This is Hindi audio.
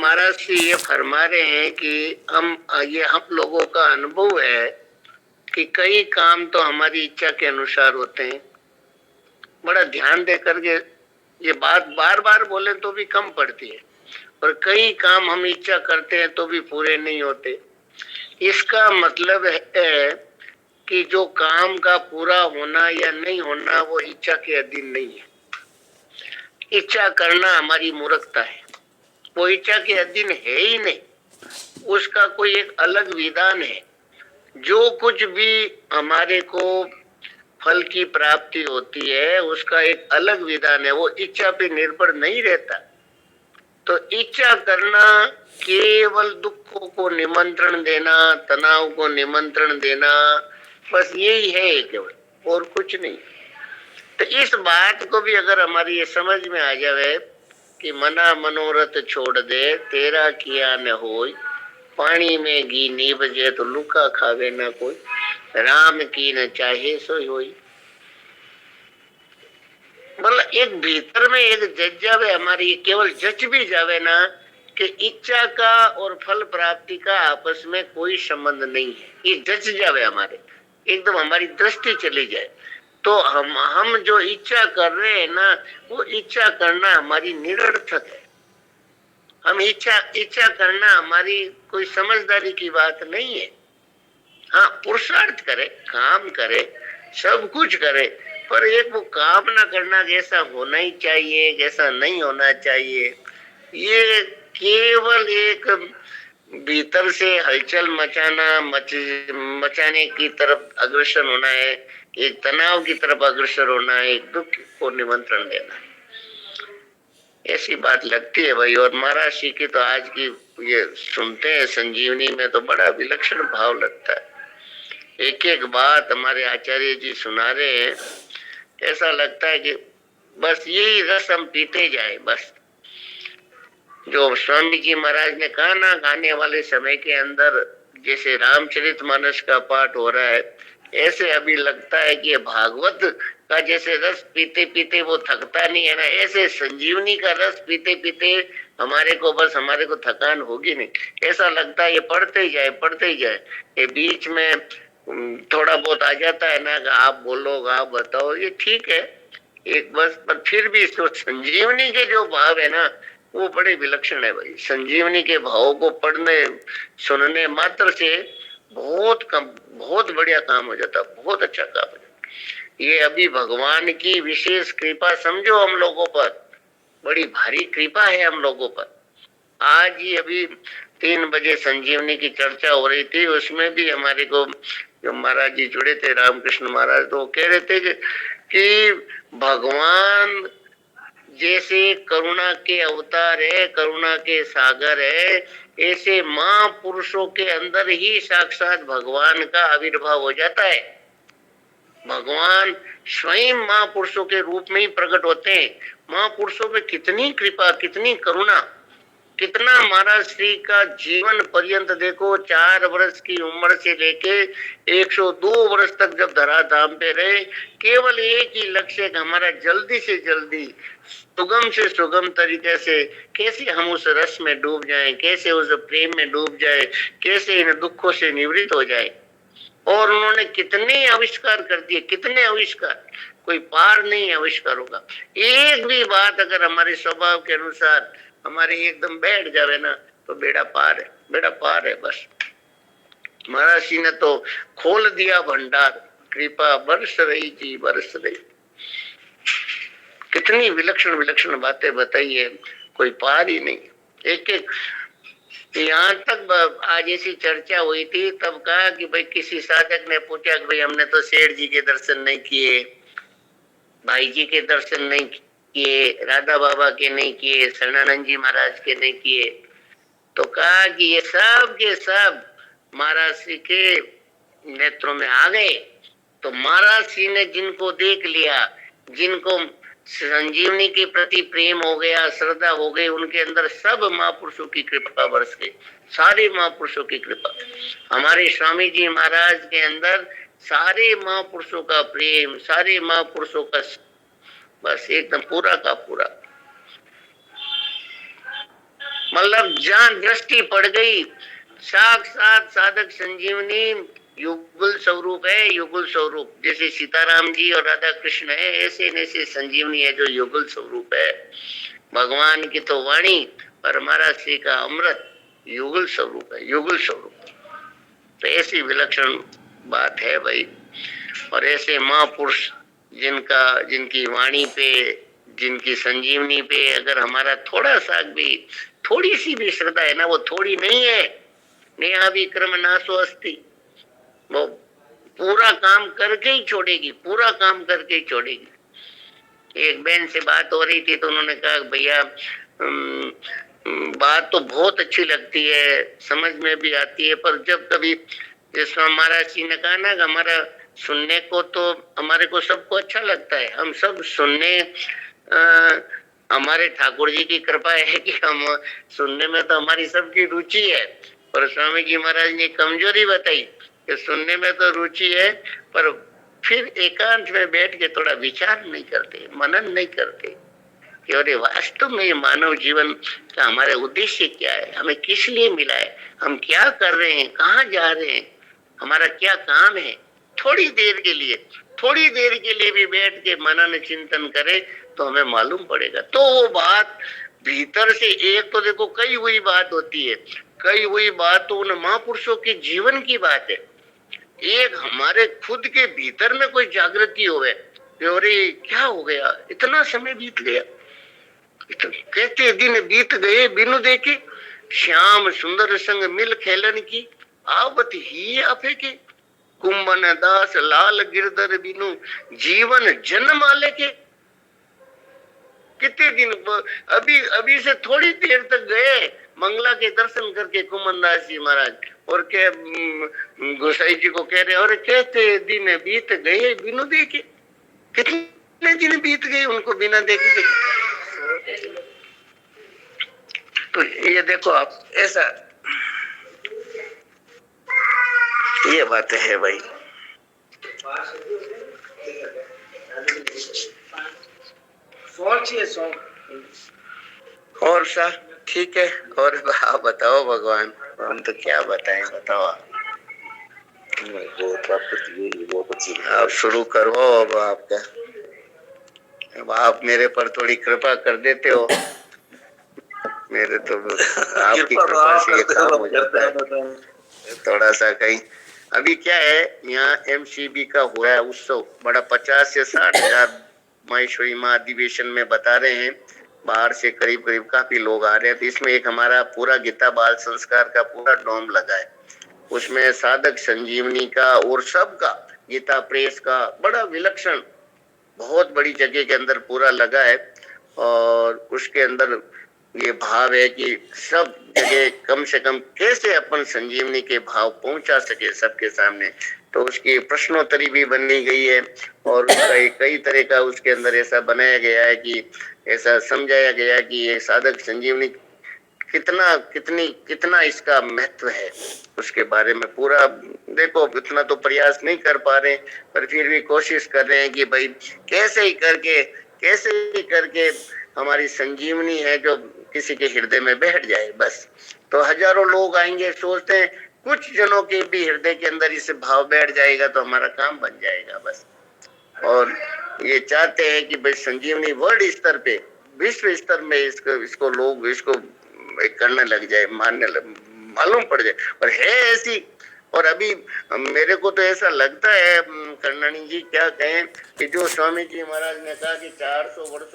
महाराज से ये फरमा रहे हैं कि हम लोगों का अनुभव है कि कई काम तो हमारी इच्छा के अनुसार होते हैं। बड़ा ध्यान दे करके ये बात बार बार बोले तो भी कम पड़ती है, और कई काम हम इच्छा करते हैं तो भी पूरे नहीं होते। इसका मतलब है कि जो काम का पूरा होना या नहीं होना वो इच्छा के अधीन नहीं है। इच्छा करना हमारी मूर्खता है, वो इच्छा के अधीन है ही नहीं। उसका कोई एक अलग विधान है। जो कुछ भी हमारे को फल की प्राप्ति होती है उसका एक अलग विधान है, वो इच्छा पे निर्भर नहीं रहता। तो इच्छा करना केवल दुखों को निमंत्रण देना, तनाव को निमंत्रण देना, बस यही है केवल, और कुछ नहीं। तो इस बात को भी अगर हमारी ये समझ में आ जाए कि मना मनोरथ छोड़ दे, तेरा किया न होय, पानी में घी नी बजे तो लुका खावे ना कोई, राम की न चाहे सोई होई। मतलब एक भीतर में एक जज जावे हमारी, केवल जज भी जावे ना कि इच्छा का और फल प्राप्ति का आपस में कोई संबंध नहीं है, ये जज जावे हमारे, एकदम हमारी दृष्टि चली जाए, तो हम जो इच्छा कर रहे हैं ना, वो इच्छा करना हमारी निरर्थक है। हम इच्छा करना हमारी कोई समझदारी की बात नहीं है। हाँ, पुरुषार्थ करे, काम करे, सब कुछ करे, पर एक वो काम ना करना जैसा होना ही चाहिए, जैसा नहीं होना चाहिए, ये केवल एक भीतर से हलचल मचाने की तरफ अग्रसर होना है, एक तनाव की तरफ अग्रसर होना है, एक दुख को निमंत्रण देना है। ऐसी बात लगती है भाई। और महाराज जी की तो आज की ये सुनते हैं संजीवनी में तो बड़ा विलक्षण भाव लगता है। एक एक बात हमारे आचार्य जी सुना रहे हैं, ऐसा लगता है कि बस यही रस हम पीते जाए। बस जो स्वामी जी महाराज ने कहा ना, आने वाले समय के अंदर जैसे रामचरितमानस का पाठ हो रहा है, ऐसे अभी लगता है कि भागवत का जैसे रस पीते पीते वो थकता नहीं है ना, ऐसे संजीवनी का रस पीते पीते हमारे को थकान होगी नहीं। ऐसा लगता है ये पढ़ते ही जाए। ये बीच में थोड़ा बहुत आ जाता है ना, आप बोलो, आप बताओ, ये ठीक है एक बस, पर फिर भी इसको संजीवनी के जो भाव है ना, वो बड़े विलक्षण है भाई। संजीवनी के भाव को पढ़ने सुनने मात्र से बहुत बढ़िया काम हो जाता, बहुत अच्छा काम हो जाता। ये अभी भगवान की विशेष कृपा समझो हम लोगों पर, बड़ी भारी कृपा है हम लोगों पर। आज ही अभी 3 बजे संजीवनी की चर्चा हो रही थी, उसमें भी हमारे को जो महाराज जी जुड़े थे, रामकृष्ण महाराज, तो वो कह रहे थे कि भगवान जैसे करुणा के अवतार है, करुणा के सागर है, ऐसे महापुरुषों के अंदर ही साक्षात भगवान का आविर्भाव हो जाता है। भगवान स्वयं महापुरुषों के रूप में ही प्रकट होते हैं। महापुरुषों पे कितनी कृपा, कितनी करुणा, कितना महाराज श्री का जीवन पर्यंत देखो, 4 वर्ष की उम्र से लेके 102 वर्ष तक जब धराधाम पे रहे, केवल एक ही लक्ष्य, हमारा जल्दी से जल्दी, सुगम से सुगम तरीके से कैसे हम उस रस में डूब जाएं, कैसे उस प्रेम में डूब जाए, कैसे इन दुखों से निवृत्त हो जाए। और उन्होंने कितने आविष्कार कर दिए, कितने आविष्कार, कोई पार नहीं आविष्कार होगा। एक भी बात अगर हमारे स्वभाव के अनुसार हमारे एकदम बैठ जावे ना, तो बेड़ा पार है बस। महाराज जी ने तो खोल दिया भंडार, कृपा बरस रही जी, बरस रही। कितनी विलक्षण विलक्षण बातें बताई है, कोई पार ही नहीं। एक एक यहाँ तक आज ऐसी चर्चा हुई थी, तब कहा कि भाई किसी साधक ने पूछा कि भाई हमने तो सेठ जी के दर्शन नहीं किए, भाई जी के दर्शन नहीं किए, राधा बाबा के नहीं किए, शरणानंद जी महाराज के नहीं किए। तो कहा कि ये सब के सब महाराज श्री के नेत्रों में आ गए। तो महाराज श्री ने जिनको देख लिया, जिनको संजीवनी के प्रति प्रेम हो गया, श्रद्धा हो गई, उनके अंदर सब महापुरुषों की कृपा बरस गई, सारे महापुरुषों की कृपा। हमारे स्वामी जी महाराज के अंदर सारे महापुरुषों का प्रेम, सारे महापुरुषों का बस एकदम पूरा का पूरा। मतलब जहाँ दृष्टि पड़ गई, साक्षात साधक संजीवनी युगल स्वरूप है, युगल स्वरूप। जैसे सीताराम जी और राधा कृष्ण है, ऐसे ऐसे संजीवनी है जो युगल स्वरूप है। भगवान की तो वाणी और महाराज श्री का अमृत युगल स्वरूप है, युगल स्वरूप। तो ऐसी विलक्षण बात है भाई। और ऐसे महापुरुष जिनकी वाणी पे, जिनकी संजीवनी पे अगर हमारा थोड़ा सा भी, थोड़ी सी भी श्रद्धा है ना, वो थोड़ी नहीं है, नेहा विक्रम नासो अस्ति, वो पूरा काम करके ही छोड़ेगी, पूरा काम करके ही छोड़ेगी। एक बहन से बात हो रही थी तो उन्होंने कहा भैया बात तो बहुत अच्छी लगती है, समझ में भी आती है, पर जब कभी जैसे महाराज जी ने कहा ना, हमारा सुनने को तो हमारे को सबको अच्छा लगता है, हम सब सुनने, हमारे ठाकुर जी की कृपा है कि हम सुनने में तो हमारी सबकी रुचि है। और स्वामी जी महाराज ने कमजोरी बताई कि सुनने में तो रुचि है, पर फिर एकांत में बैठ के थोड़ा विचार नहीं करते, मनन नहीं करते कि अरे वास्तव में ये मानव जीवन का हमारा उद्देश्य क्या है, हमें किस लिए मिला है, हम क्या कर रहे हैं, कहाँ जा रहे हैं, हमारा क्या काम है। थोड़ी देर के लिए भी बैठ के मनन चिंतन करें तो हमें मालूम पड़ेगा। तो वो बात भीतर से, एक तो देखो कई हुई बात होती है, कई हुई बात तो उन महापुरुषों के जीवन की बात है। एक हमारे खुद के भीतर में कोई जागृति होवे, अरे क्या हो गया, इतना समय बीत गया, कहते दिन बीत गए बिनु देखे, श्याम सुंदर संग मिल खेलन की, आवत ही आपे के, कुंभन दास लाल गिरधर बिनु जीवन जन्म आले के। कितने दिन, अभी से थोड़ी देर तक गए मंगला के दर्शन करके कुंभन दास जी महाराज, और के गोसाई जी को कह रहे और कहते दिन बीत गए बिनु देखे। कितने दिन बीत गए उनको बिना देखे। तो ये देखो आप, ऐसा ये बात है भाई। और सा ठीक है। और आप बताओ भगवान, हम तो क्या बताएं, बताओ आप शुरू करो। अब आपका, अब आप मेरे पर थोड़ी कृपा कर देते हो, मेरे तो आपकी कृपा से ये काम हो जाता है। थोड़ा सा कहीं अभी क्या है, यहाँ MCB का हुआ है उत्सव बड़ा, 50 से 60 हजार माहेश्वरी माँ अधिवेशन में बता रहे हैं, बाहर से करीब करीब काफी लोग आ रहे हैं। तो इसमें एक हमारा पूरा गीता बाल संस्कार का पूरा डोम लगा है, उसमें साधक संजीवनी का और सबका, गीता प्रेस का बड़ा विलक्षण, बहुत बड़ी जगह के अंदर पूरा लगा है। और उसके अंदर ये भाव है कि सब जगह कम से कम कैसे अपन संजीवनी के भाव पहुंचा सके सबके सामने, तो उसकी प्रश्नोत्तरी भी बनी गई है। और कई तरह का उसके अंदर ऐसा बनाया गया है कि ऐसा समझाया गया कि ये साधक संजीवनी कितना इसका महत्व है, उसके बारे में पूरा देखो। इतना तो प्रयास नहीं कर पा रहे, पर फिर भी कोशिश कर रहे हैं कि भाई कैसे ही करके हमारी संजीवनी है जो किसी के हृदय में बैठ जाए बस। तो हजारों लोग आएंगे, सोचते हैं कुछ जनों के भी हृदय के अंदर इसे भाव बैठ जाएगा तो हमारा काम बन जाएगा बस। और ये चाहते हैं कि भाई संजीवनी वर्ल्ड स्तर पे, विश्व स्तर में इसको लोग इसको करने लग जाए, मालूम पड़ जाए। और है ऐसी, और अभी मेरे को तो ऐसा लगता है कर्णानी जी क्या कहें कि जो स्वामी जी महाराज ने कहा कि 400 वर्षों